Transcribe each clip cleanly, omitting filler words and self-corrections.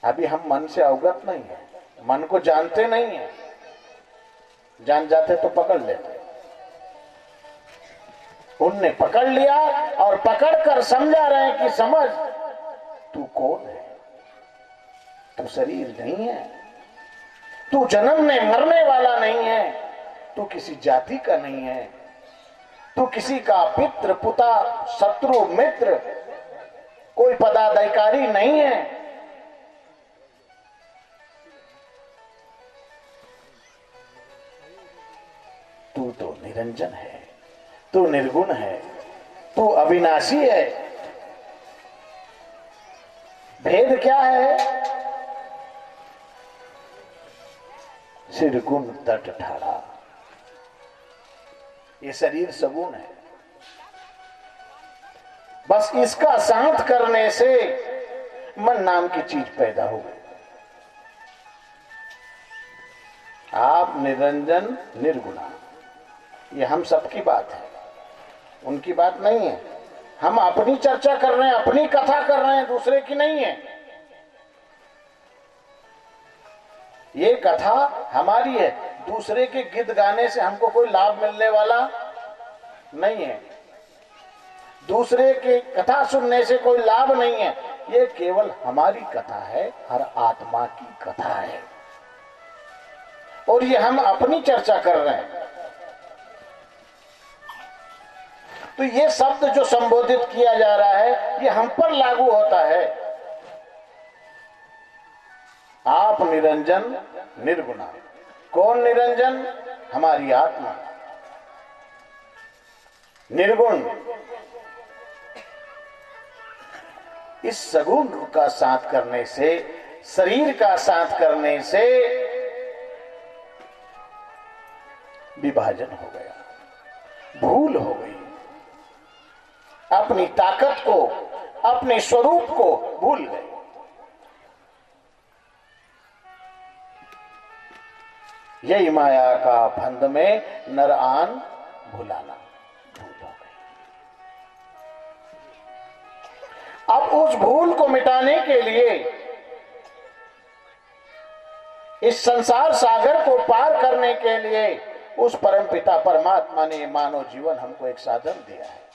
अभी हम मन से अवगत नहीं है, मन को जानते नहीं है। जान जाते तो पकड़ लेते। उनने पकड़ लिया और पकड़कर समझा रहे हैं कि समझ, तू कौन है? तू शरीर नहीं है, तू जन्मने मरने वाला नहीं है, तू किसी जाति का नहीं है, तू किसी का पितृ पुता शत्रु मित्र कोई पदाधिकारी नहीं है। तू तो निरंजन है, तू निर्गुण है, तू अविनाशी है। भेद क्या है? सिरगुण तट ठाड़ा। ये शरीर सगुण है। बस इसका साथ करने से मन नाम की चीज पैदा हो गई। आप निरंजन निर्गुणा, ये हम सबकी बात है, उनकी बात नहीं है। हम अपनी चर्चा कर रहे हैं, अपनी कथा कर रहे हैं, दूसरे की नहीं है। ये कथा हमारी है, दूसरे के गीत गाने से हमको कोई लाभ मिलने वाला नहीं है, दूसरे के कथा सुनने से कोई लाभ नहीं है। ये केवल हमारी कथा है, हर आत्मा की कथा है, और ये हम अपनी चर्चा कर रहे हैं। तो ये शब्द जो संबोधित किया जा रहा है, ये हम पर लागू होता है। आप निरंजन निर्गुणा। कौन निरंजन? हमारी आत्मा। निर्गुण इस सगुण का साथ करने से, शरीर का साथ करने से विभाजन हो गया, भूल हो गई। अपनी ताकत को, अपने स्वरूप को भूल गए। यही माया का फंद में नर आन भुलाना, भूल हो गई। अब उस भूल को मिटाने के लिए, इस संसार सागर को पार करने के लिए, उस परमपिता परमात्मा ने मानव जीवन हमको एक साधन दिया है।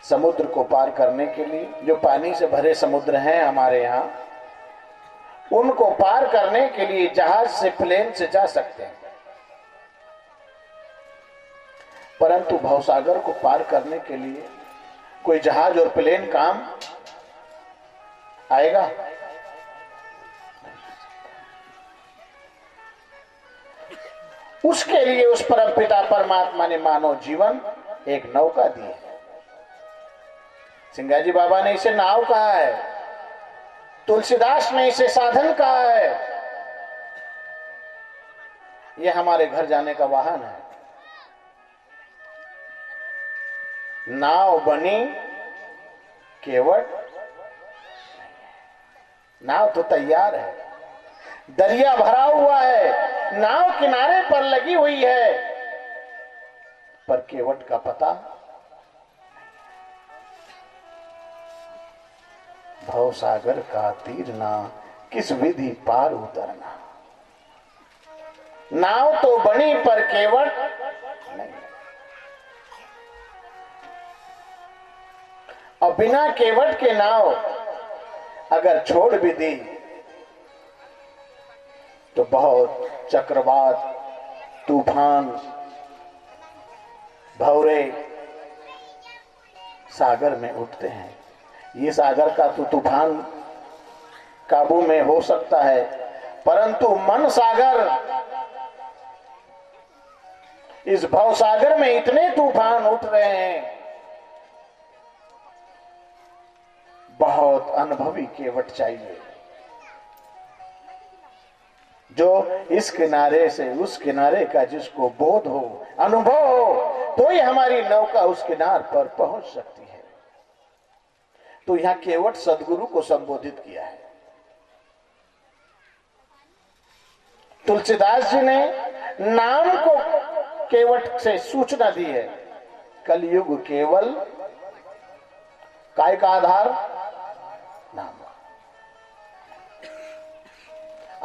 समुद्र को पार करने के लिए, जो पानी से भरे समुद्र हैं हमारे यहां, उनको पार करने के लिए जहाज से, प्लेन से जा सकते हैं, परंतु भवसागर को पार करने के लिए कोई जहाज और प्लेन काम आएगा? उसके लिए उस परमपिता परमात्मा ने मानव जीवन एक नौका दी है। सिंगाजी बाबा ने इसे नाव कहा है, तुलसीदास ने इसे साधन कहा है। यह हमारे घर जाने का वाहन है। नाव बनी केवट, नाव तो तैयार है, दरिया भरा हुआ है, नाव किनारे पर लगी हुई है, पर केवट का पता। भवसागर का तीरना, किस विधि पार उतरना। नाव तो बनी पर केवट नहीं, और बिना केवट के नाव अगर छोड़ भी दी तो बहुत चक्रवात, तूफान, भंवरे सागर में उठते हैं। ये सागर का तो तूफान काबू में हो सकता है, परंतु मन सागर, इस भव सागर में इतने तूफान उठ रहे हैं, बहुत अनुभवी केवट चाहिए, जो इस किनारे से उस किनारे का जिसको बोध हो, अनुभव हो, तो ही हमारी नौका उस किनार पर पहुंच सकती है। तो यहां केवट सदगुरु को संबोधित किया है। तुलसीदास जी ने नाम को केवट से सूचना दी है। कलयुग केवल काय का आधार? नाम।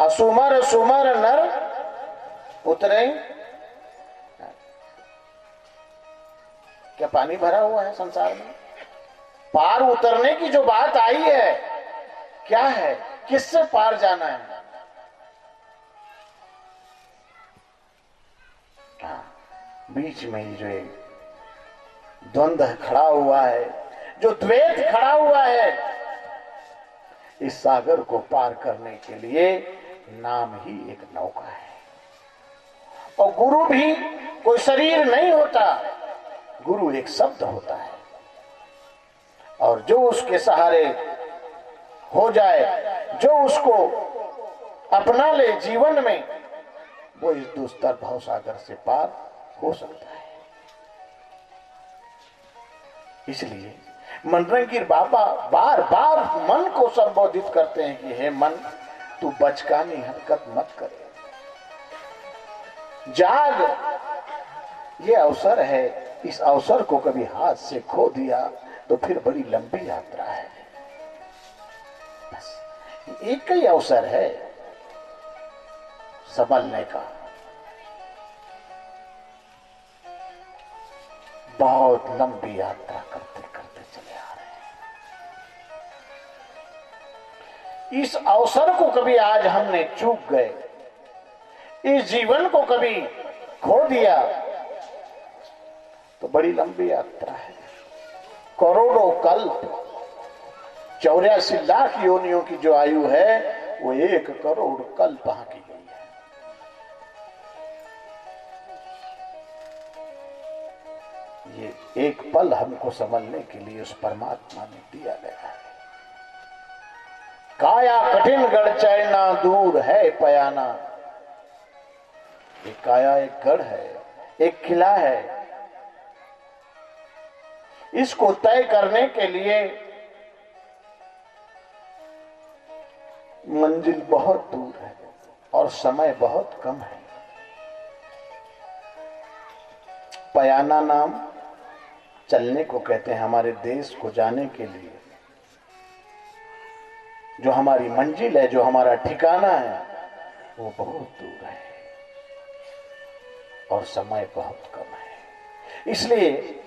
असुमर सुमर नर उतरे। क्या पानी भरा हुआ है संसार में? पार उतरने की जो बात आई है, क्या है? किससे पार जाना है? बीच में ही जो द्वंद्व खड़ा हुआ है, जो द्वैत खड़ा हुआ है, इस सागर को पार करने के लिए नाम ही एक नौका है। और गुरु भी कोई शरीर नहीं होता, गुरु एक शब्द होता है। और जो उसके सहारे हो जाए, जो उसको अपना ले जीवन में, वो इस दुस्तर भव सागर से पार हो सकता है। इसलिए मनरंगीर बाबा बार बार मन को संबोधित करते हैं कि हे मन, तू बचकानी हरकत मत करे, जाग, ये अवसर है। इस अवसर को कभी हाथ से खो दिया तो फिर बड़ी लंबी यात्रा है। बस एक ही अवसर है संभलने का। बहुत लंबी यात्रा करते करते चले आ रहे हैं। इस अवसर को कभी आज हमने चूक गए, इस जीवन को कभी खो दिया तो बड़ी लंबी यात्रा है। करोड़ों कल्प, 84 लाख योनियों की जो आयु है, वो 1 करोड़ कल्प की गई है। ये एक पल हमको समझने के लिए उस परमात्मा ने दिया गया है। काया कठिन गढ़ चढ़ना दूर है पयाना। एक काया एक गढ़ है, एक किला है। इसको तय करने के लिए मंजिल बहुत दूर है और समय बहुत कम है। पयाना नाम चलने को कहते हैं। हमारे देश को जाने के लिए जो हमारी मंजिल है, जो हमारा ठिकाना है, वो बहुत दूर है और समय बहुत कम है। इसलिए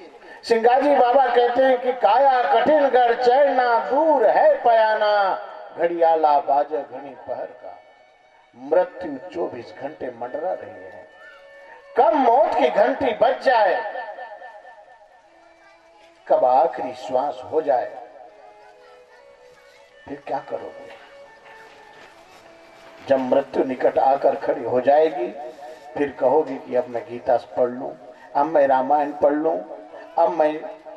सिंगाजी बाबा कहते हैं कि काया कठिन गढ़ चढ़ना दूर है पयाना। घड़ियाला बाजे घड़ी पहर का, मृत्यु 24 घंटे मंडरा रही है। कब मौत की घंटी बज जाए, कब आखिरी श्वास हो जाए, फिर क्या करोगे? जब मृत्यु निकट आकर खड़ी हो जाएगी, फिर कहोगे कि अब मैं गीता पढ़ लूं, अब मैं रामायण पढ़ लूं, अब मैं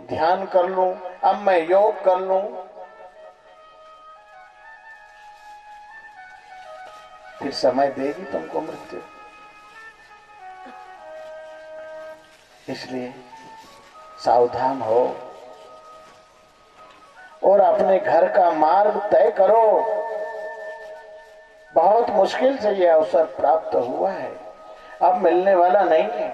ध्यान कर लूं, अब मैं योग कर लूं। फिर समय देगी तुमको मृत्यु। इसलिए सावधान हो और अपने घर का मार्ग तय करो। बहुत मुश्किल से यह अवसर प्राप्त हुआ है, अब मिलने वाला नहीं है।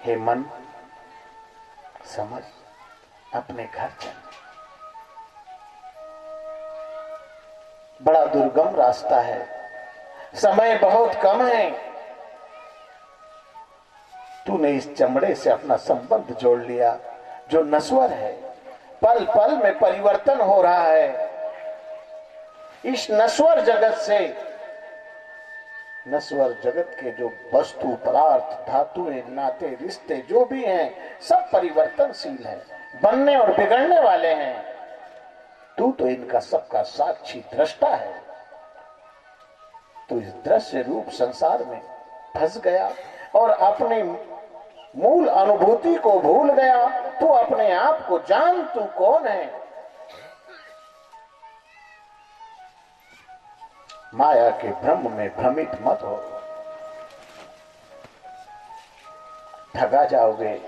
हे मन, समझ, अपने घर चल। बड़ा दुर्गम रास्ता है, समय बहुत कम है। तूने इस चमड़े से अपना संबंध जोड़ लिया जो नश्वर है, पल पल में परिवर्तन हो रहा है। इस नश्वर जगत से, नश्वर जगत के जो वस्तु पदार्थ धातुएं नाते रिश्ते जो भी हैं, सब परिवर्तनशील है, बनने और बिगड़ने वाले हैं। तू तो इनका सबका साक्षी दृष्टा है। तू इस दृश्य रूप संसार में फंस गया और अपनी मूल अनुभूति को भूल गया। तू अपने आप को जान, तू कौन है। माया के भ्रम में भ्रमित मत हो, ठगा जाओगे।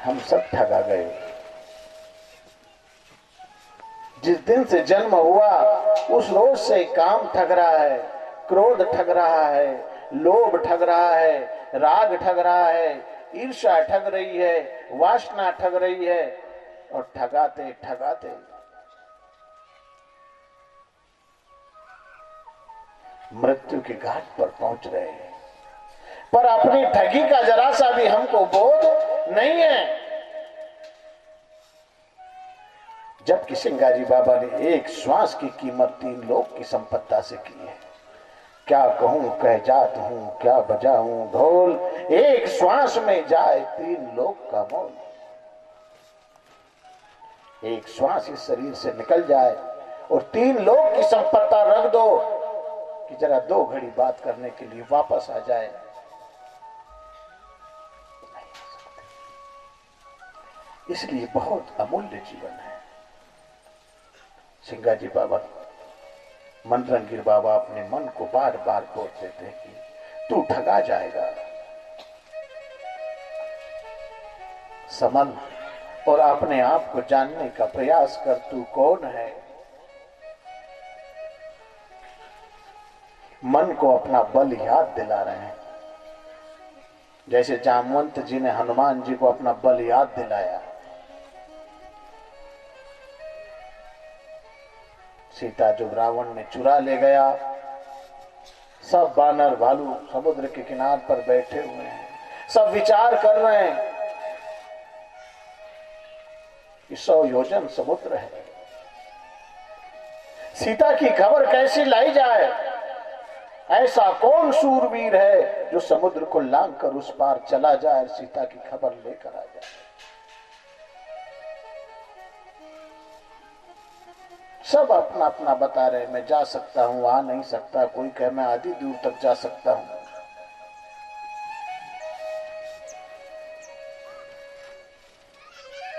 हम सब ठगा गए। जिस दिन से जन्म हुआ उस रोज से काम ठग रहा है। क्रोध ठग रहा है, लोभ ठग रहा है, राग ठग रहा है, ईर्ष्या ठग रही है, वासना ठग रही है, और ठगाते ठगाते मृत्यु के घाट पर पहुंच रहे हैं। पर अपनी ठगी का जरा सा भी हमको बोध नहीं है। जबकि सिंगाजी बाबा ने एक श्वास की कीमत 3 लोक की संपत्ता से की है। क्या कहूं कह जात हूं, क्या बजाऊं ढोल, एक श्वास में जाए 3 लोक का मोल। एक श्वास इस शरीर से निकल जाए और 3 लोक की संपत्ता रख दो कि जरा 2 घड़ी बात करने के लिए वापस आ जाए। इसलिए बहुत अमूल्य जीवन है। सिंगाजी बाबा, मनरंगीर बाबा अपने मन को बार बार बोल देते हैं कि तू ठगा जाएगा, समझ और अपने आप को जानने का प्रयास कर, तू कौन है। मन को अपना बल याद दिला रहे हैं, जैसे जामवंत जी ने हनुमान जी को अपना बल याद दिलाया। सीता जो रावण ने चुरा ले गया, सब बानर भालू समुद्र के किनार पर बैठे हुए हैं, सब विचार कर रहे हैं कि 100 योजन समुद्र है, सीता की खबर कैसी लाई जाए। ऐसा कौन सूरवीर है जो समुद्र को लांघ कर उस पार चला जाए और सीता की खबर लेकर आ जाए। सब अपना अपना बता रहे, मैं जा सकता हूं, आ नहीं सकता, कोई कहे मैं आधी दूर तक जा सकता हूं।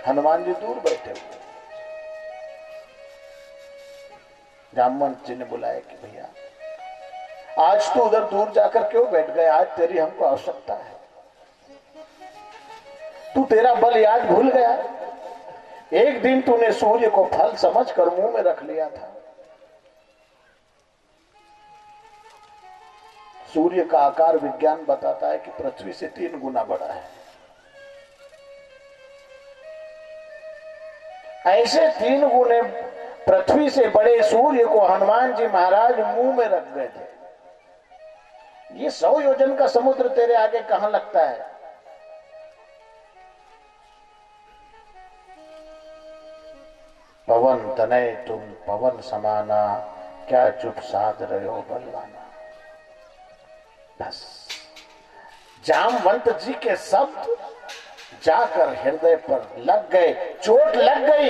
हनुमान जी दूर बैठे हुए। जामवंत जी ने बुलाया कि भैया आज तो उधर दूर जाकर क्यों बैठ गए, आज तेरी हमको आवश्यकता है। तू तेरा बल याद भूल गया। एक दिन तूने सूर्य को फल समझकर मुंह में रख लिया था। सूर्य का आकार विज्ञान बताता है कि पृथ्वी से 3 गुना बड़ा है। ऐसे 3 गुने पृथ्वी से बड़े सूर्य को हनुमान जी महाराज मुंह में रख गए थे। ये 100 योजन का समुद्र तेरे आगे कहां लगता है। पवन तनय तुम पवन समाना, क्या चुप साध रहे हो बलवाना। बस जामवंत जी के शब्द जाकर हृदय पर लग गए, चोट लग गई।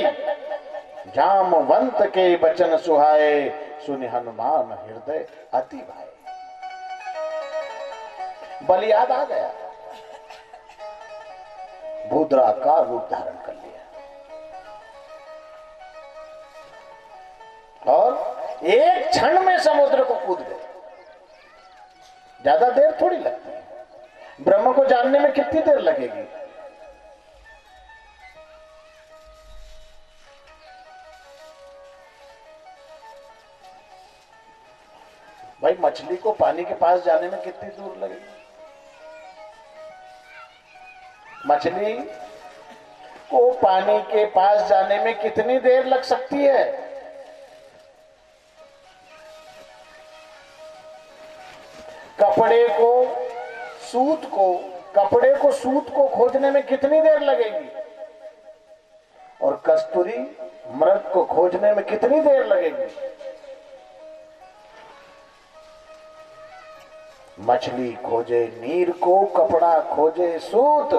जामवंत के वचन सुहाए, सुनि हनुमान हृदय अति भाए। बल याद आ गया, भूद्रा का रूप धारण कर लिया और एक क्षण में समुद्र को कूद गए। ज्यादा देर थोड़ी लगती है। ब्रह्म को जानने में कितनी देर लगेगी। भाई मछली को पानी के पास जाने में कितनी दूर लगेगी। मछली को पानी के पास जाने में कितनी देर लग सकती है। कपड़े को सूत को खोजने में कितनी देर लगेगी और कस्तूरी मृग को खोजने में कितनी देर लगेगी। मछली खोजे नीर को, कपड़ा खोजे सूत,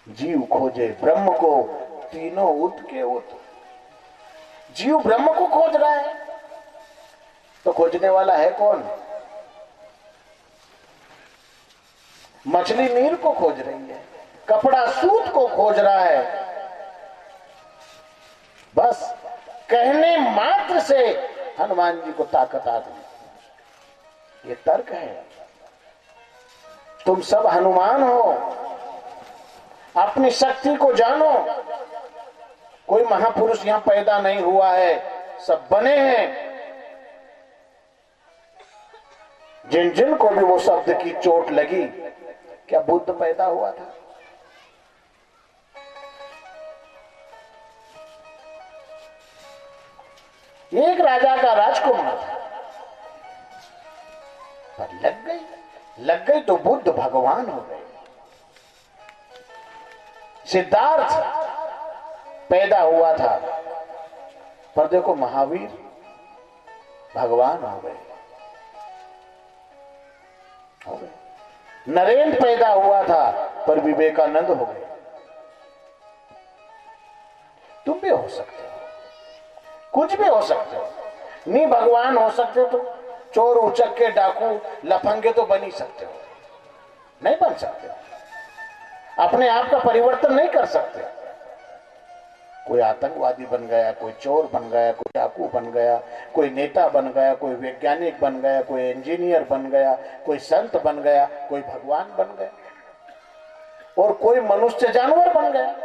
जीव खोजे ब्रह्म को, तीनों उत के उत। जीव ब्रह्म को खोज रहा है तो खोजने वाला है कौन। मछली नीर को खोज रही है, कपड़ा सूत को खोज रहा है। बस कहने मात्र से हनुमान जी को ताकत आ गई। ये तर्क है। तुम सब हनुमान हो, अपनी शक्ति को जानो। कोई महापुरुष यहां पैदा नहीं हुआ है, सब बने हैं। जिन जिन को भी वो शब्द की चोट लगी, क्या बुद्ध पैदा हुआ था? एक राजा का राजकुमार था, पर लग गई तो बुद्ध भगवान हो गए। सिद्धार्थ पैदा हुआ था, पर देखो महावीर भगवान हो गए। नरेंद्र पैदा हुआ था, पर विवेकानंद हो गए। तुम भी हो सकते हो, कुछ भी हो सकते हो। नहीं भगवान हो सकते तो चोर, उचक्के, डाकू, लफंगे तो बन ही सकते हो, नहीं बन सकते। अपने आप का परिवर्तन नहीं कर सकते। कोई आतंकवादी बन गया, कोई चोर बन गया, कोई डाकू बन गया, कोई नेता बन गया, कोई वैज्ञानिक बन गया, कोई इंजीनियर बन गया, कोई संत बन गया, कोई भगवान बन गया, और कोई मनुष्य जानवर बन गया।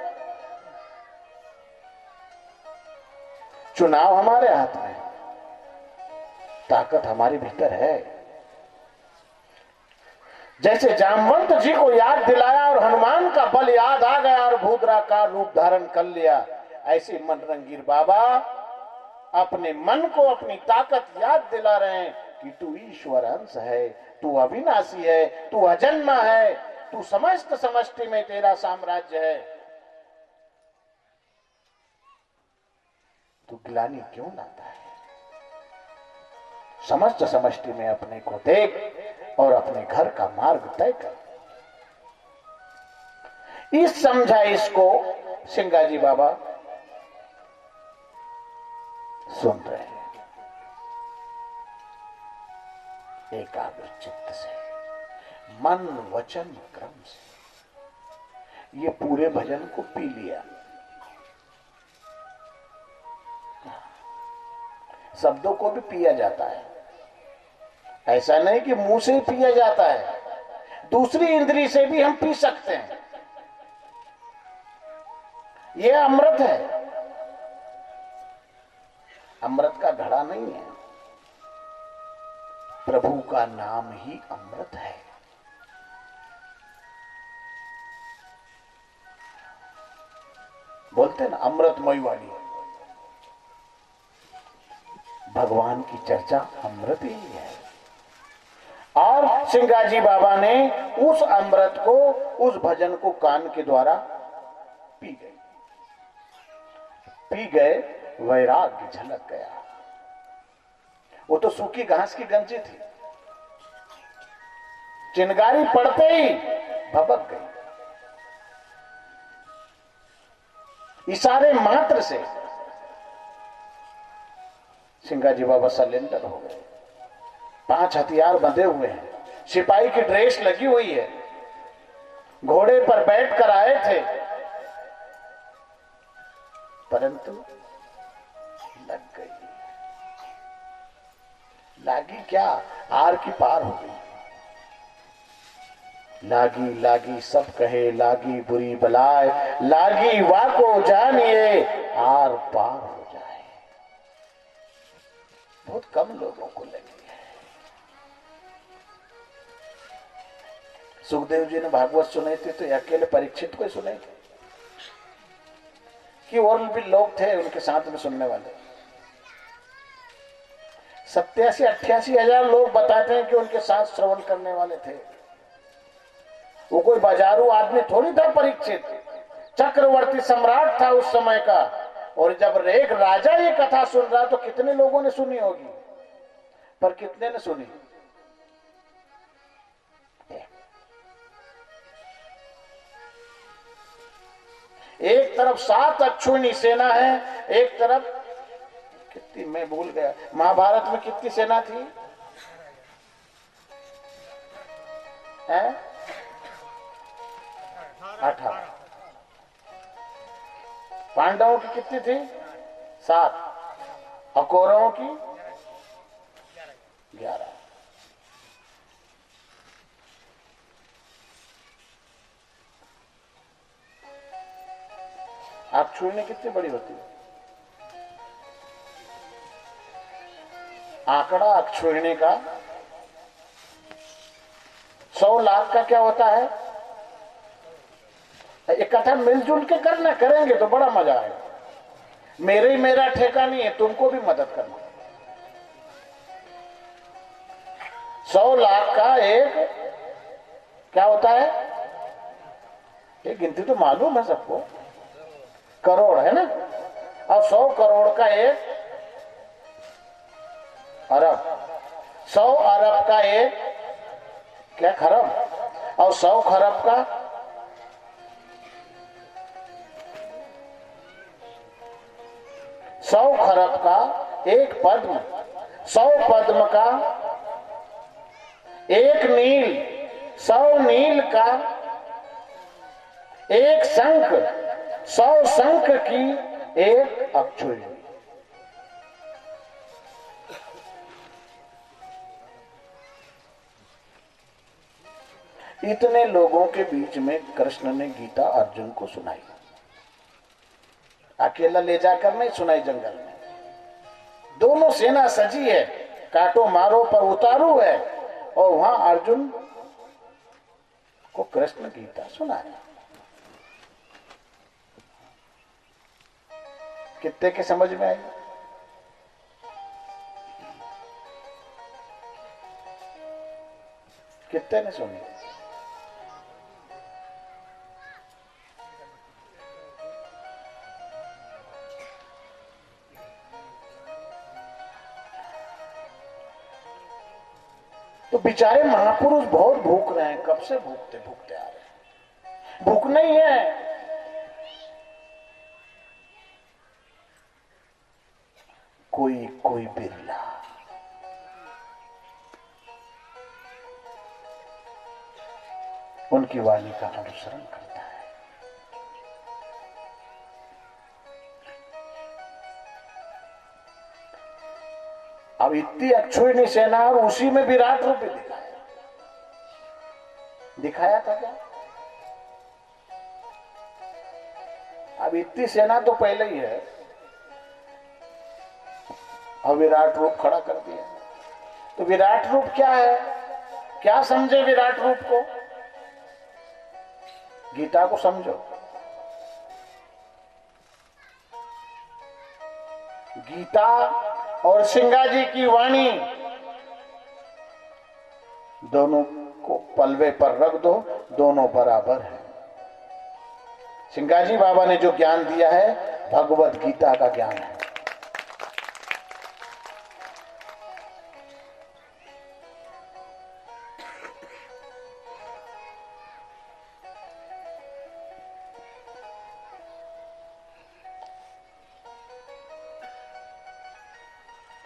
चुनाव हमारे हाथ में, ताकत हमारे भीतर है। जैसे जामवंत जी को याद दिलाया और हनुमान का बल याद आ गया और भूदरा का रूप धारण कर लिया, ऐसे मनरंगीर बाबा अपने मन को अपनी ताकत याद दिला रहे हैं कि तू ईश्वर अंश है, तू अविनाशी है, तू अजन्मा है, तू समस्त समष्टि में तेरा साम्राज्य है। तू गिलानी क्यों लाता है? समस्त समष्टि में अपने को देख और अपने घर का मार्ग तय कर। इस समझा इसको सिंगाजी बाबा सुन रहे हैं एकाग्र चित्त से, मन वचन क्रम से। ये पूरे भजन को पी लिया, शब्दों को भी पिया जाता है। ऐसा नहीं कि मुंह से ही पिया जाता है, दूसरी इंद्री से भी हम पी सकते हैं। यह अमृत है, अमृत का घड़ा नहीं है, प्रभु का नाम ही अमृत है। बोलते हैं ना अमृतमयी वाणी, भगवान की चर्चा अमृत ही है। और सिंगाजी बाबा ने उस अमृत को, उस भजन को कान के द्वारा पी गए, वैराग्य झलक गया। वो तो सूखी घास की गंजी थी, चिनगारी पड़ते ही भबक गई। इशारे मात्र से सिंगाजी बाबा सलेंडर हो गए। 5 हथियार बंधे हुए हैं, सिपाही की ड्रेस लगी हुई है, घोड़े पर बैठ कर आए थे, परंतु लग गई। लागी क्या, आर की पार हो गई। लागी लागी सब कहे, लागी बुरी बलाए, लागी वाको जानिए, आर पार हो जाए। बहुत कम लोगों को लगी है। सुखदेव जी ने भागवत सुने थे तो अकेले परीक्षित को सुने थे कि और भी लोग थे उनके साथ में सुनने वाले। 87-88 हजार लोग बताते हैं कि उनके साथ श्रवण करने वाले थे। वो कोई बाजारू आदमी थोड़ी था परीक्षित, चक्रवर्ती सम्राट था उस समय का। और जब एक राजा ये कथा सुन रहा तो कितने लोगों ने सुनी होगी, पर कितने ने सुनी? एक तरफ 7 अक्षौहिणी सेना है, एक तरफ कितनी, मैं भूल गया, महाभारत में कितनी सेना थी? 18। पांडवों की कितनी थी? 7। और कौरवों की 11। आप छूने कितनी बड़ी होती है? आंकड़ा अक्षौहिणी का 100 लाख का क्या होता है? इकट्ठा मिलजुल के करना, करेंगे तो बड़ा मजा आएगा। मेरे ही मेरा ठेका नहीं है, तुमको भी मदद करना। 100 लाख का एक क्या होता है? ये गिनती तो मालूम है सबको, करोड़ है ना। और 100 करोड़ का एक अरब, 100 अरब का एक क्या खरब, और 100 खरब का 100 खरब का एक पद्म, 100 पद्म का एक नील, 100 नील का एक शंख, 100 शंख की एक अक्षुई। इतने लोगों के बीच में कृष्ण ने गीता अर्जुन को सुनाई। अकेला ले जाकर नहीं सुनाई जंगल में, दोनों सेना सजी है, काटो मारो पर उतारू है, और वहां अर्जुन को कृष्ण गीता सुनाया। कितने के समझ में आई? कितने ने सुनी? तो बेचारे महापुरुष बहुत भूख रहे हैं, कब से भूखते भूखते आ रहे हैं। भूख नहीं है, कोई कोई बिरला उनकी वाणी का अनुसरण करता है। अब इतनी अक्षुणी सेना और उसी में विराट रूप दिखाया, दिखाया था क्या? अब इतनी सेना तो पहले ही है, और विराट रूप खड़ा कर दिया। तो विराट रूप क्या है? क्या समझे विराट रूप को? गीता को समझो। गीता और सिंगा जी की वाणी दोनों को पलवे पर रख दो, दोनों बराबर है। सिंगाजी बाबा ने जो ज्ञान दिया है भगवत गीता का ज्ञान है।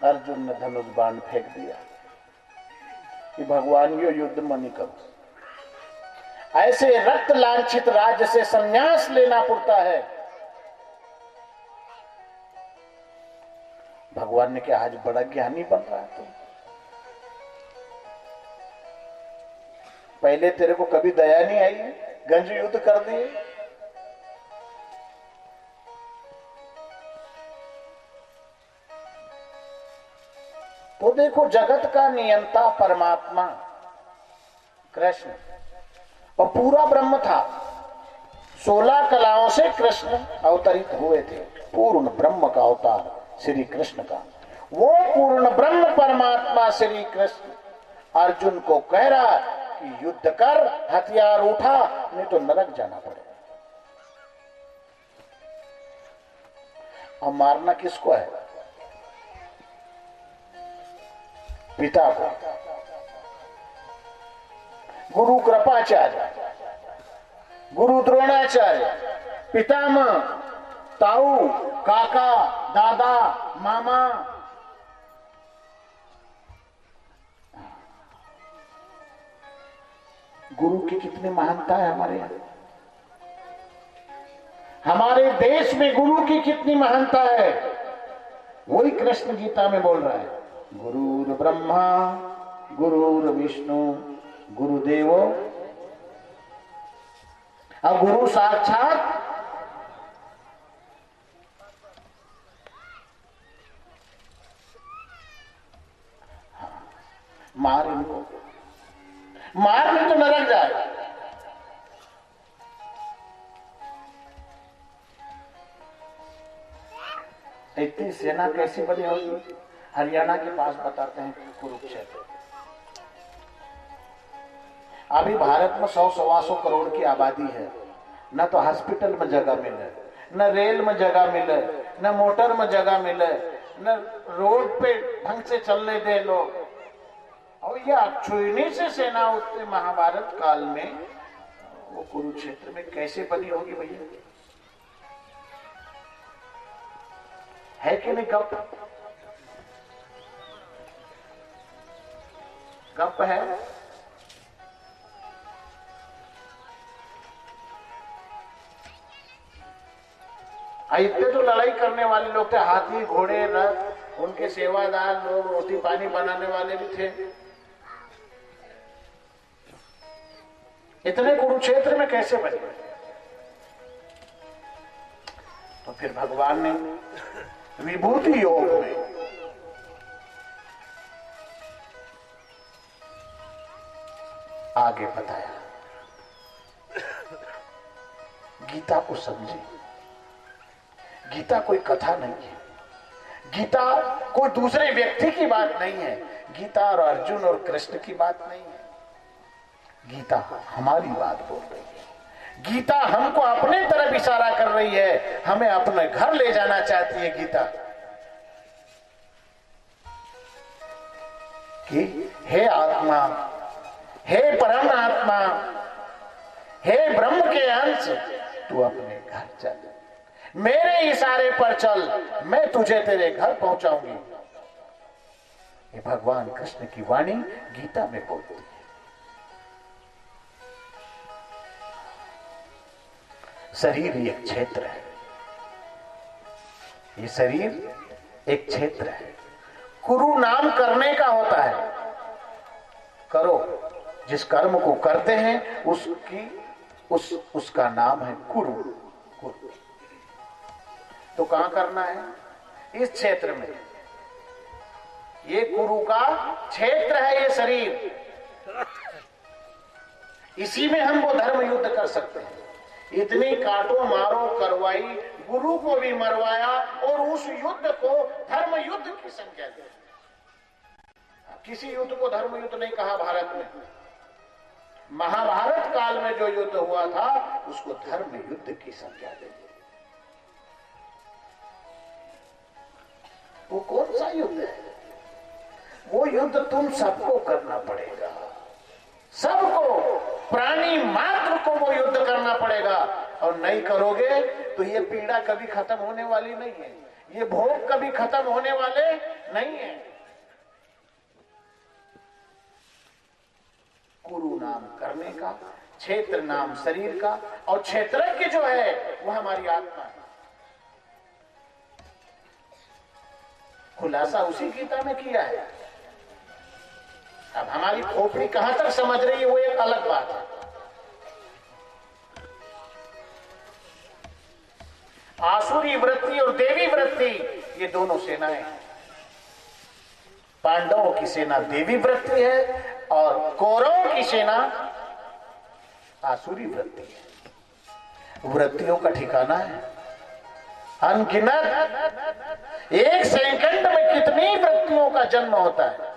अर्जुन ने धनुष बाण फेंक दिया कि भगवान यो युद्ध मनी करो। ऐसे रक्त लांछित राज्य से संन्यास लेना पड़ता है। भगवान ने कहा आज बड़ा ज्ञानी बन रहा है तू, पहले तेरे को कभी दया नहीं आई है, गंज युद्ध कर दिए। तो देखो जगत का नियंता परमात्मा कृष्ण, और पूरा ब्रह्म था। 16 कलाओं से कृष्ण अवतरित हुए थे, पूर्ण ब्रह्म का अवतार श्री कृष्ण का। वो पूर्ण ब्रह्म परमात्मा श्री कृष्ण अर्जुन को कह रहा कि युद्ध कर, हथियार उठा, नहीं तो नरक जाना पड़ेगा। अब मारना किसको है? पिता को। गुरु कृपाचार्य, गुरु द्रोणाचार्य, पितामह, ताऊ, काका, दादा, मामा, गुरु की कितनी महानता है हमारे यहाँ। हमारे देश में गुरु की कितनी महानता है, वही कृष्ण गीता में बोल रहा है। गुरुर ब्रह्मा गुरुर विष्णु गुरुदेवो, अब गुरु साक्षात मार इनको। मार नहीं तो नरक जाए। इतनी सेना कैसी बनी होगी? हरियाणा के पास बताते हैं कुरुक्षेत्र। अभी भारत में 100-125 करोड़ की आबादी है, न तो हॉस्पिटल में जगह मिले, न रेल में जगह मिले, न मोटर में जगह मिले, न रोड पे ढंग से चलने दे लोग। और ये अक्षुहिणी से सेना उतने महाभारत काल में वो कुरुक्षेत्र में कैसे बनी होगी भैया? है कि नहीं? गप है। इतने तो लड़ाई करने वाले लोग थे, हाथी घोड़े रथ, उनके सेवादार लोग, रोटी पानी बनाने वाले भी थे। इतने कुरुक्षेत्र में कैसे बने? तो फिर भगवान ने विभूति योग में आगे बताया। गीता को समझे। गीता कोई कथा नहीं है, गीता कोई दूसरे व्यक्ति की बात नहीं है, गीता और अर्जुन और कृष्ण की बात नहीं है, गीता हमारी बात बोल रही है। गीता हमको अपने तरफ इशारा कर रही है, हमें अपने घर ले जाना चाहती है गीता कि हे आत्मा, हे परम आत्मा, हे ब्रह्म के अंश, तू अपने घर चल, मेरे इशारे पर चल, मैं तुझे तेरे घर पहुंचाऊंगी। ये भगवान कृष्ण की वाणी गीता में बोलती है। शरीर एक क्षेत्र है, ये शरीर एक क्षेत्र है। कुरु नाम करने का होता है। करो, जिस कर्म को करते हैं उसका नाम है कुरु। कुरु तो कहां करना है? इस क्षेत्र में। ये कुरु का क्षेत्र है, ये शरीर। इसी में हम वो धर्म युद्ध कर सकते हैं। इतनी काटो मारो करवाई, गुरु को भी मरवाया और उस युद्ध को धर्म युद्ध की संज्ञा दी। किसी युद्ध को धर्म युद्ध नहीं कहा भारत में। महाभारत काल में जो युद्ध हुआ था उसको धर्म युद्ध की संज्ञा दी। वो कौन सा युद्ध है? वो युद्ध तुम सबको करना पड़ेगा, सबको, प्राणी मात्र को वो युद्ध करना पड़ेगा। और नहीं करोगे तो ये पीड़ा कभी खत्म होने वाली नहीं है, ये भोग कभी खत्म होने वाले नहीं है। कुरु नाम करने का, क्षेत्र नाम शरीर का, और क्षेत्रज्ञ जो है वो हमारी आत्मा है। खुलासा उसी गीता में किया है। अब हमारी खोपड़ी कहां तक समझ रही है वो एक अलग बात है। आसुरी वृत्ति और देवी वृत्ति ये दोनों सेनाएं हैं। पांडवों की सेना देवी वृत्ति है और कौरवों की सेना आसुरी वृत्ति है। वृत्तियों का ठिकाना है अनगिनत। एक सेकंड में कितनी वृत्तियों का जन्म होता है।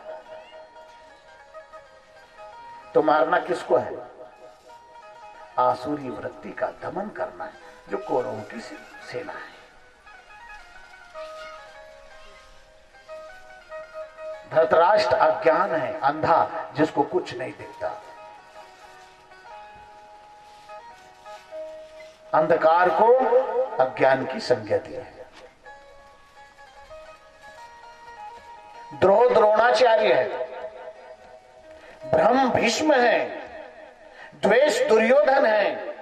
तो मारना किसको है? आसुरी वृत्ति का दमन करना है, जो कौरवों की सेना है। धृतराष्ट्र अज्ञान है, अंधा, जिसको कुछ नहीं दिखता। अंधकार को अज्ञान की संज्ञा दी है। द्रोह द्रोणाचार्य है, भ्रम भीष्म है, द्वेष दुर्योधन है।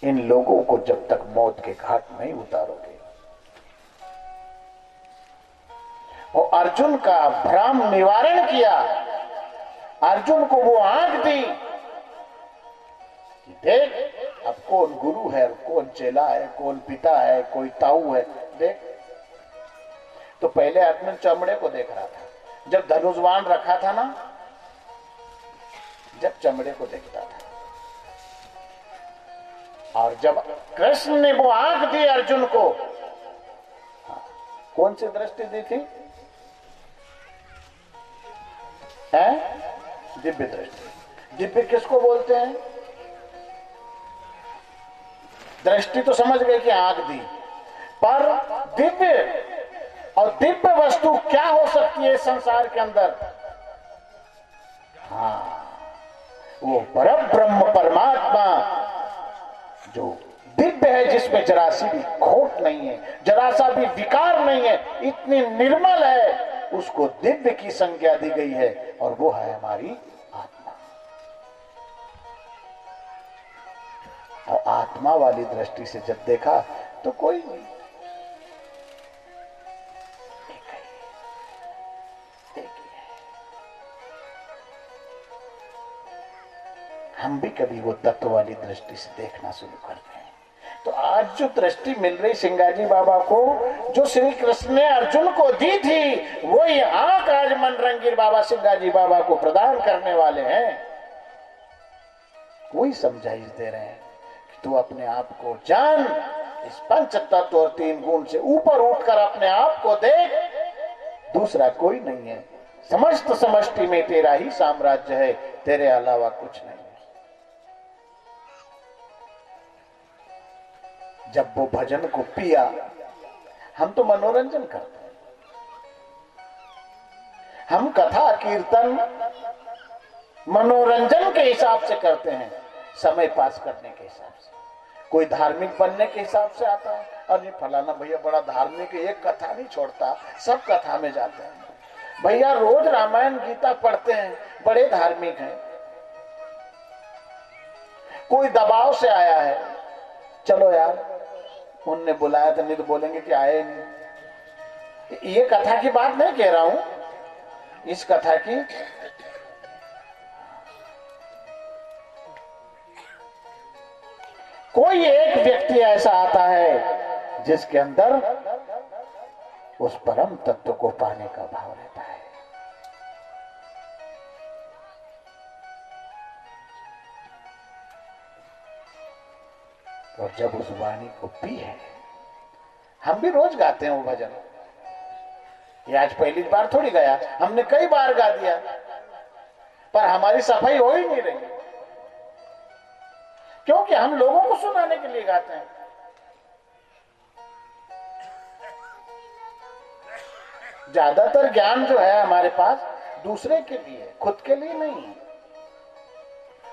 इन लोगों को जब तक मौत के घाट नहीं उतारोगे, और अर्जुन का भ्रम निवारण किया, अर्जुन को वो आंख दी कि देख अब कौन गुरु है, कौन चेला है, कौन पिता है, कोई ताऊ है। देख तो पहले आदमी चमड़े को देख रहा था। जब धनुषबाण रखा था ना, जब चमड़े को देखता था, और जब कृष्ण ने वो आंख दी अर्जुन को, कौन सी दृष्टि दी थी? है दिव्य दृष्टि। दिव्य किसको बोलते हैं? दृष्टि तो समझ गए कि आंख दी, पर दिव्य, और दिव्य वस्तु क्या हो सकती है संसार के अंदर? हाँ, वो परम ब्रह्म परमात्मा जो दिव्य है, जिसमें जरा सी भी खोट नहीं है, जरा सा भी विकार नहीं है, इतनी निर्मल है, उसको दिव्य की संज्ञा दी गई है, और वो है हमारी आत्मा। और आत्मा वाली दृष्टि से जब देखा तो कोई नहीं, हम भी कभी वो तत्व वाली दृष्टि से देखना शुरू करते हैं। तो आज जो दृष्टि मिल रही सिंगाजी बाबा को, जो श्री कृष्ण ने अर्जुन को दी थी, वही आंख आज मनरंगीर बाबा सिंगाजी बाबा को प्रदान करने वाले हैं। वही समझाइश दे रहे हैं कि तू अपने आप को जान, इस पंच तत्व और 3 गुण से ऊपर उठकर अपने आप को देख, दूसरा कोई नहीं है। समस्त समष्टि में तेरा ही साम्राज्य है, तेरे अलावा कुछ नहीं। जब वो भजन को पिया, हम तो मनोरंजन करते हैं, हम कथा कीर्तन मनोरंजन के हिसाब से करते हैं, समय पास करने के हिसाब से। कोई धार्मिक बनने के हिसाब से आता है, और ये फलाना भैया बड़ा धार्मिक है, एक कथा नहीं छोड़ता, सब कथा में जाते हैं। भैया रोज रामायण गीता पढ़ते हैं, बड़े धार्मिक हैं। कोई दबाव से आया है, चलो यार उनने बुलाया था, नहीं तो बोलेंगे कि आए नहीं। ये कथा की बात नहीं कह रहा हूं, इस कथा की कोई एक व्यक्ति ऐसा आता है जिसके अंदर उस परम तत्व को पाने का भाव रहता है। और जब उस वाणी को पी है, हम भी रोज गाते हैं वो भजन, ये आज पहली बार थोड़ी गया, हमने कई बार गा दिया, पर हमारी सफाई हो ही नहीं रही, क्योंकि हम लोगों को सुनाने के लिए गाते हैं। ज्यादातर ज्ञान जो है हमारे पास दूसरे के लिए, खुद के लिए नहीं है।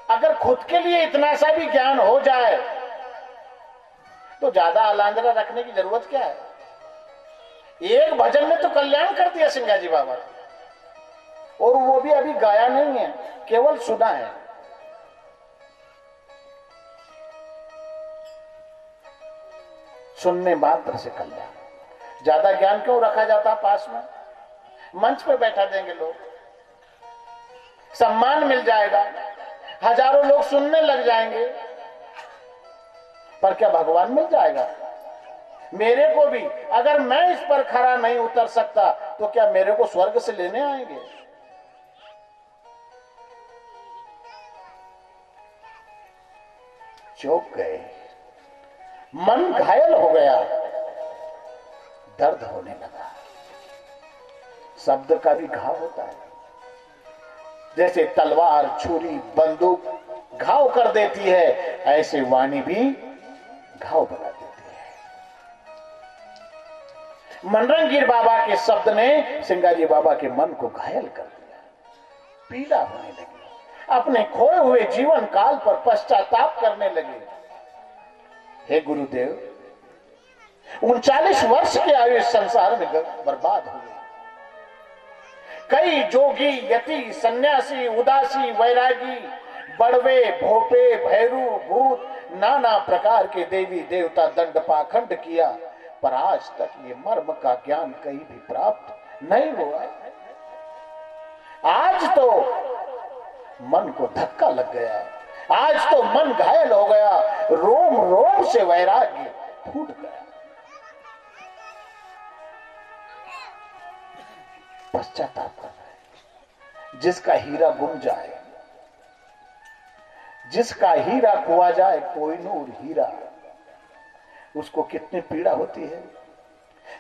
अगर खुद के लिए इतना सा भी ज्ञान हो जाए तो ज्यादा अलांजरा रखने की जरूरत क्या है? एक भजन ने तो कल्याण कर दिया सिंगाजी बाबा, और वो भी अभी गाया नहीं है, केवल सुना है। सुनने मात्र से कल्याण। ज्यादा ज्ञान क्यों रखा जाता पास में? मंच पे बैठा देंगे लोग, सम्मान मिल जाएगा, हजारों लोग सुनने लग जाएंगे, पर क्या भगवान मिल जाएगा? मेरे को भी अगर मैं इस पर खरा नहीं उतर सकता तो क्या मेरे को स्वर्ग से लेने आएंगे? चौंक गए, मन घायल हो गया, दर्द होने लगा। शब्द का भी घाव होता है, जैसे तलवार छुरी बंदूक घाव कर देती है, ऐसे वाणी भी घाव बना देती है। मनरंगीर बाबा के शब्द ने सिंगाजी बाबा के मन को घायल कर दिया, पीड़ा होने लगी, अपने खोए हुए जीवन काल पर पश्चाताप करने लगे। हे गुरुदेव, 39 वर्ष की आयु संसार में बर्बाद हो गई। कई जोगी, यति, सन्यासी, उदासी, वैरागी, बड़वे, भोपे, भैरू, भूत, नाना प्रकार के देवी देवता दंड पाखंड किया, पर आज तक ये मर्म का ज्ञान कहीं भी प्राप्त नहीं हुआ। आज तो मन को धक्का लग गया, आज तो मन घायल हो गया, रोम रोम से वैराग्य फूट गया। पश्चाताप कर रहे हैं। जिसका हीरा गुम जाए, जिसका हीरा खोआ जाए, कोहिनूर हीरा, उसको कितनी पीड़ा होती है,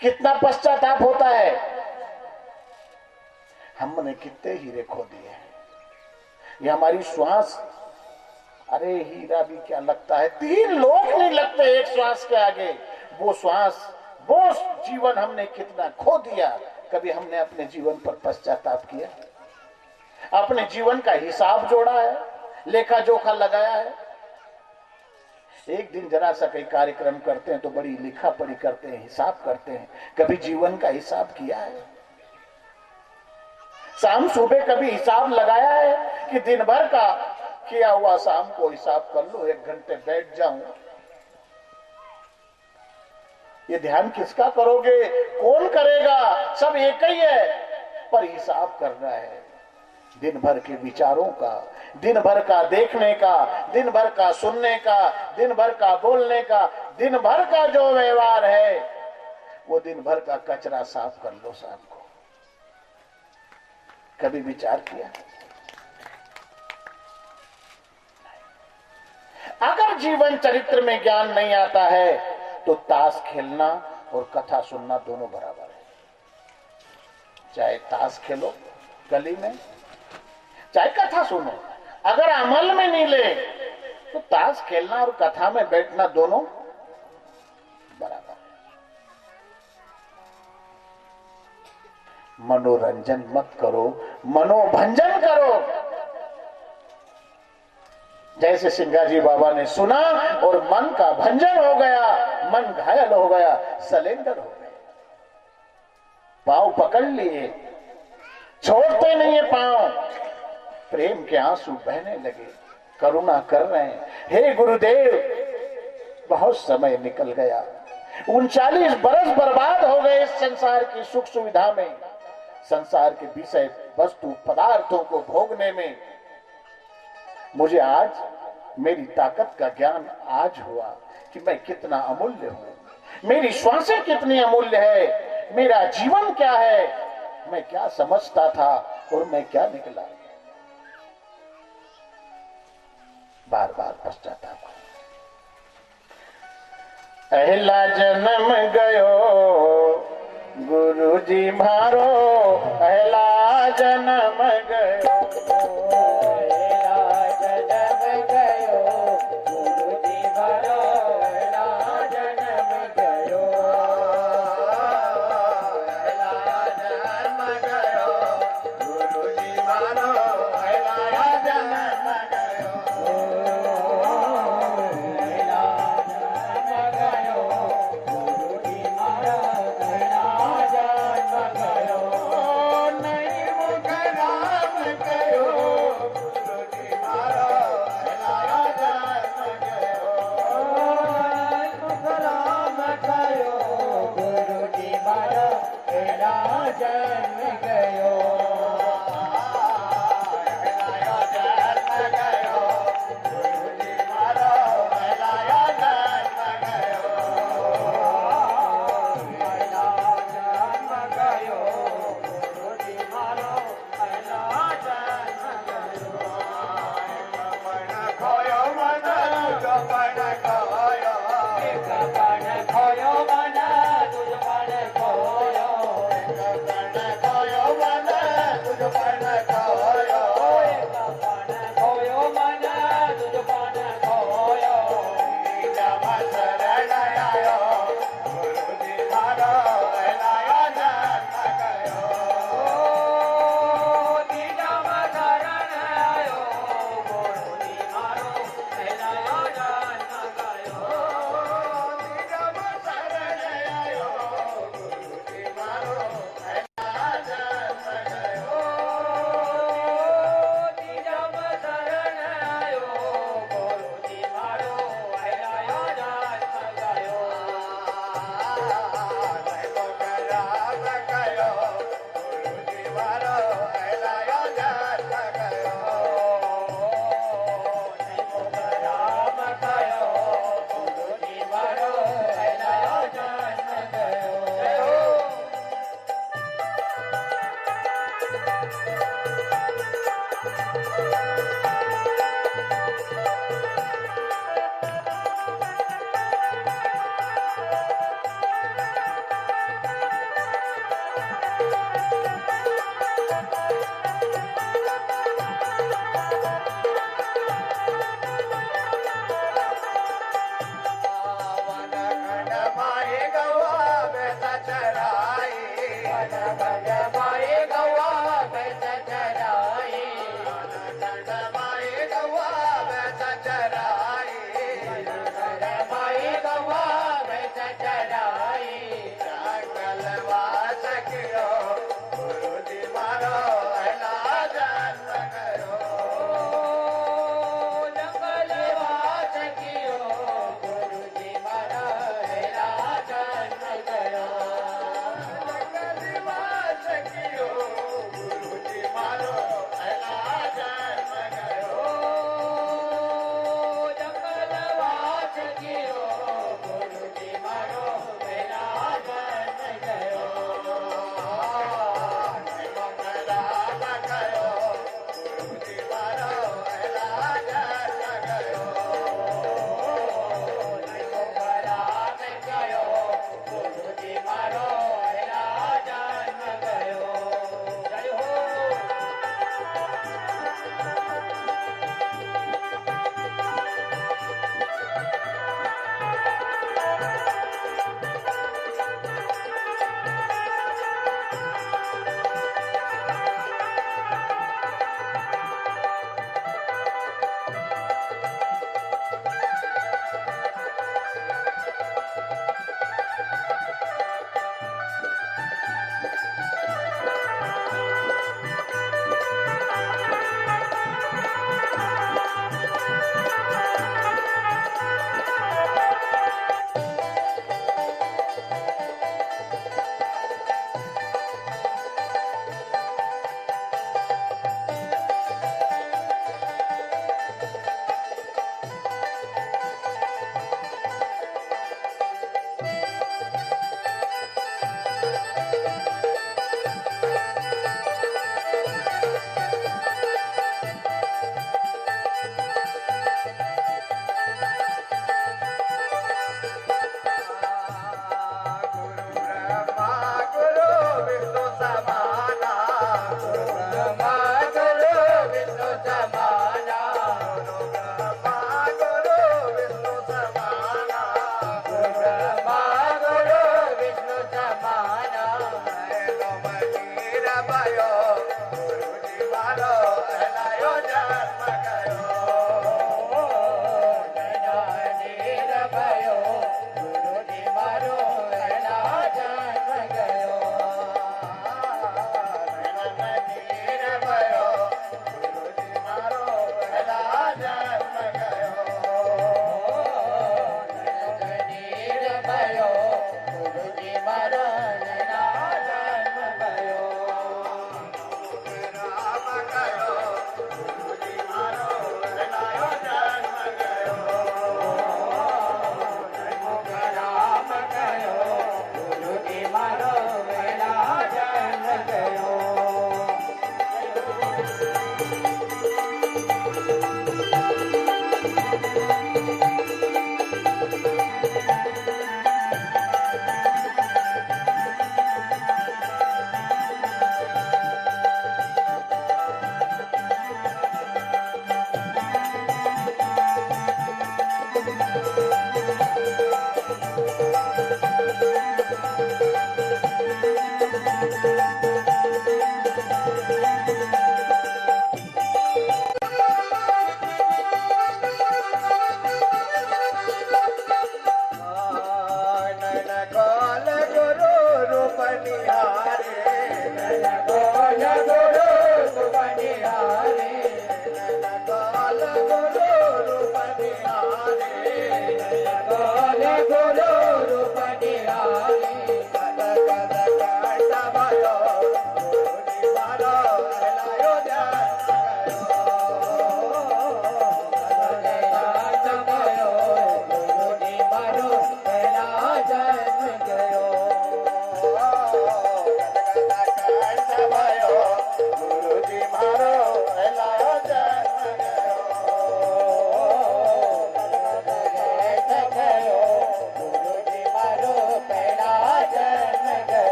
कितना पश्चाताप होता है। हमने कितने हीरे खो दिए हैं। ये हमारी श्वास, अरे हीरा भी क्या लगता है, 3 लोग नहीं लगते एक श्वास के आगे। वो श्वास, वो जीवन हमने कितना खो दिया। कभी हमने अपने जीवन पर पश्चाताप किया? अपने जीवन का हिसाब जोड़ा है, लेखा जोखा लगाया है? एक दिन जरा सा कई कार्यक्रम करते हैं तो बड़ी लिखा पढ़ी करते हैं, हिसाब करते हैं। कभी जीवन का हिसाब किया है? शाम सुबह कभी हिसाब लगाया है कि दिन भर का किया हुआ शाम को हिसाब कर लो, 1 घंटे बैठ जाऊं? ये ध्यान किसका करोगे? कौन करेगा? सब एक ही है, पर हिसाब करना है दिन भर के विचारों का, दिन भर का देखने का, दिन भर का सुनने का, दिन भर का बोलने का, दिन भर का जो व्यवहार है, वो दिन भर का कचरा साफ कर लो शाम को। कभी विचार किया? अगर जीवन चरित्र में ज्ञान नहीं आता है तो ताश खेलना और कथा सुनना दोनों बराबर है। चाहे ताश खेलो गली में, चाहे कथा सुनो, अगर अमल में नहीं ले तो ताश खेलना और कथा में बैठना दोनों बराबर है। मनोरंजन मत करो, मनोभंजन करो। जैसे सिंगाजी बाबा ने सुना और मन का भंजन हो गया, मन घायल हो गया, सलेंडर हो गए, पांव पकड़ लिए, छोड़ते नहीं है पांव। प्रेम के आंसू बहने लगे, करुणा कर रहे हैं, हे गुरुदेव बहुत समय निकल गया, 39 बरस बर्बाद हो गए इस संसार की सुख सुविधा में, संसार के विषय वस्तु पदार्थों को भोगने में। मुझे आज मेरी ताकत का ज्ञान आज हुआ कि मैं कितना अमूल्य हूं, मेरी श्वासें कितनी अमूल्य है, मेरा जीवन क्या है, मैं क्या समझता था और मैं क्या निकला। बार बार पश्चाताप। पहला जन्म गयो गुरुजी मारो, पहला जन्म गयो, पहला जन्म गयो गुरुजी मारो, पहला जन्म गयो, पहला जन्म गयो गुरुजी मारो, पहला जन्म गयो, पहला जन्म गयो गुरुजी मारो, पहला जन्म गयो। नहीं मुकरा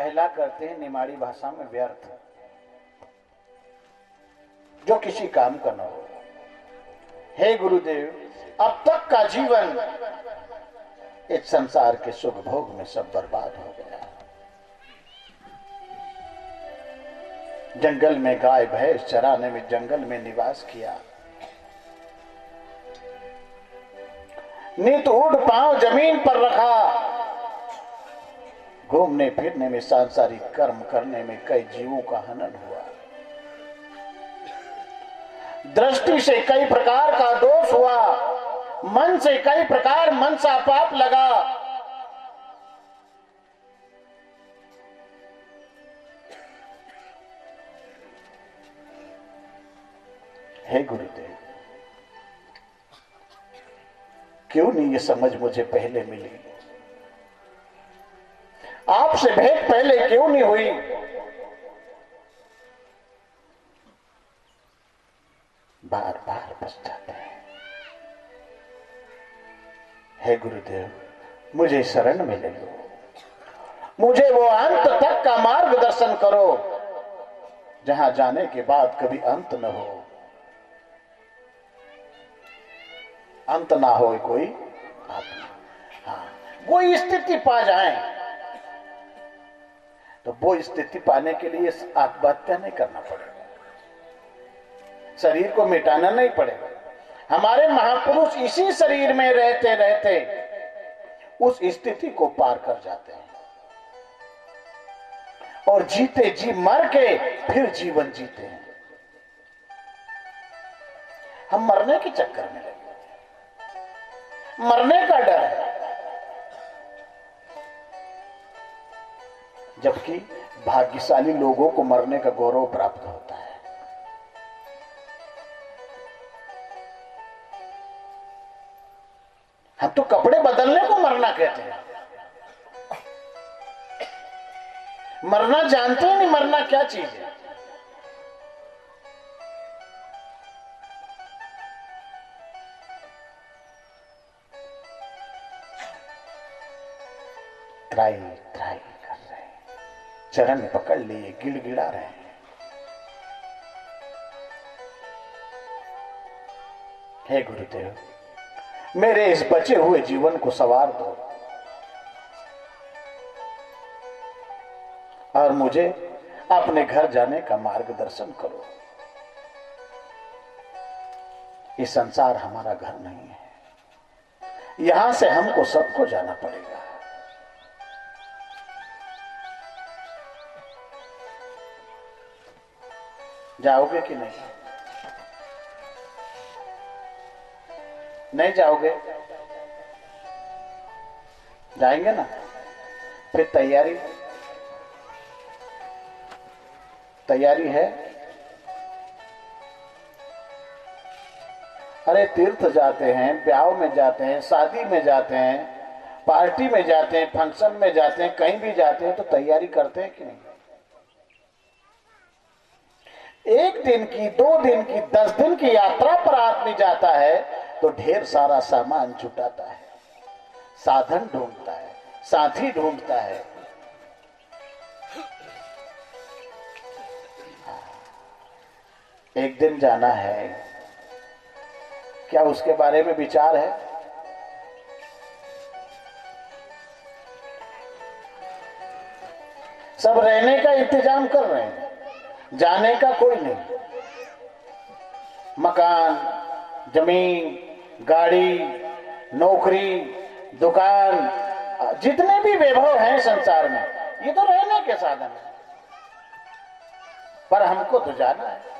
पहला करते हैं निमाड़ी भाषा में व्यर्थ, जो किसी काम का न हो। हे गुरुदेव, अब तक का जीवन इस संसार के सुख भोग में सब बर्बाद हो गया। जंगल में गाय भैंस चराने में जंगल में निवास किया, नित ऊढ़ पांव जमीन पर रखा, घूमने फिरने में सांसारिक कर्म करने में कई जीवों का हनन हुआ, दृष्टि से कई प्रकार का दोष हुआ, मन से कई प्रकार मनसा पाप लगा। हे गुरुदेव, क्यों नहीं ये समझ मुझे पहले मिली? आपसे भेंट पहले क्यों नहीं हुई? बार बार पछताते हैं। हे गुरुदेव, मुझे शरण में ले लो, मुझे वो अंत तक का मार्गदर्शन करो जहां जाने के बाद कभी अंत न हो, अंत ना हो कोई आत्मा। हाँ, वो स्थिति पा जाए तो वो स्थिति पाने के लिए आत्महत्या नहीं करना पड़ेगा, शरीर को मिटाना नहीं पड़ेगा। हमारे महापुरुष इसी शरीर में रहते रहते उस स्थिति को पार कर जाते हैं और जीते जी मर के फिर जीवन जीते हैं। हम मरने के चक्कर में लगे, मरने का डर है, जबकि भाग्यशाली लोगों को मरने का गौरव प्राप्त होता है। हम तो कपड़े बदलने को मरना कहते हैं, मरना जानते ही नहीं मरना क्या चीज है। त्राई त्राई कर रहे हैं, चरण पकड़ लिए, गिड़गिड़ा रहे हैं। हे गुरुदेव, मेरे इस बचे हुए जीवन को संवार दो और मुझे अपने घर जाने का मार्गदर्शन करो। ये संसार हमारा घर नहीं है, यहां से हमको सबको जाना पड़ेगा। जाओगे कि नहीं? नहीं जाओगे? जाएंगे ना? फिर तैयारी है। अरे तीर्थ जाते हैं, ब्याह में जाते हैं, शादी में जाते हैं, पार्टी में जाते हैं, फंक्शन में जाते हैं, कहीं भी जाते हैं तो तैयारी करते हैं कि नहीं? एक दिन की, 2 दिन की, 10 दिन की यात्रा पर आदमी जाता है तो ढेर सारा सामान जुटाता है, साधन ढूंढता है, साथी ढूंढता है। एक दिन जाना है, क्या उसके बारे में विचार है? सब रहने का इंतजाम कर रहे हैं, जाने का कोई नहीं। मकान, जमीन, गाड़ी, नौकरी, दुकान, जितने भी वैभव हैं संसार में, ये तो रहने के साधन है, पर हमको तो जाना है।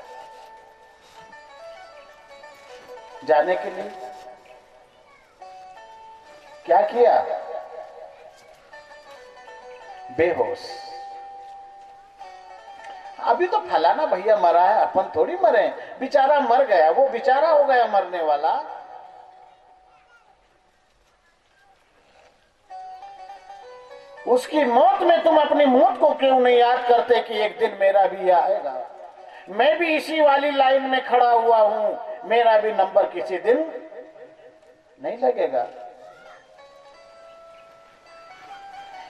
जाने के लिए क्या किया? बेहोश। अभी तो फलाना भैया मरा है, अपन थोड़ी मरे, बेचारा मर गया, वो बेचारा हो गया मरने वाला। उसकी मौत में तुम अपनी मौत को क्यों नहीं याद करते कि एक दिन मेरा भी आएगा, मैं भी इसी वाली लाइन में खड़ा हुआ हूं, मेरा भी नंबर किसी दिन नहीं लगेगा।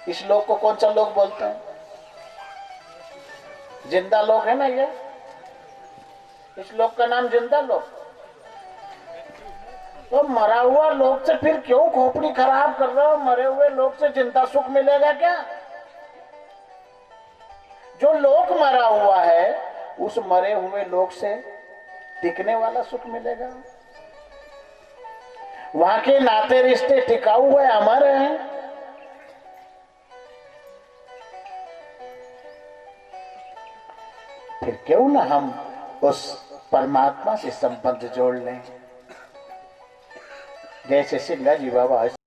इस लोग को कौन सा लोग बोलते हैं? जिंदा लोक है ना ये, इस लोक का नाम जिंदा लोक। तो मरा हुआ लोक से फिर क्यों खोपड़ी खराब कर रहे हो? मरे हुए लोक से चिंता सुख मिलेगा क्या? जो लोक मरा हुआ है उस मरे हुए लोक से टिकने वाला सुख मिलेगा। वहां के नाते रिश्ते टिकाऊ हुए अमर हैं। फिर क्यों ना हम उस परमात्मा से संबंध जोड़ लें, जैसे सिंगाजी बाबा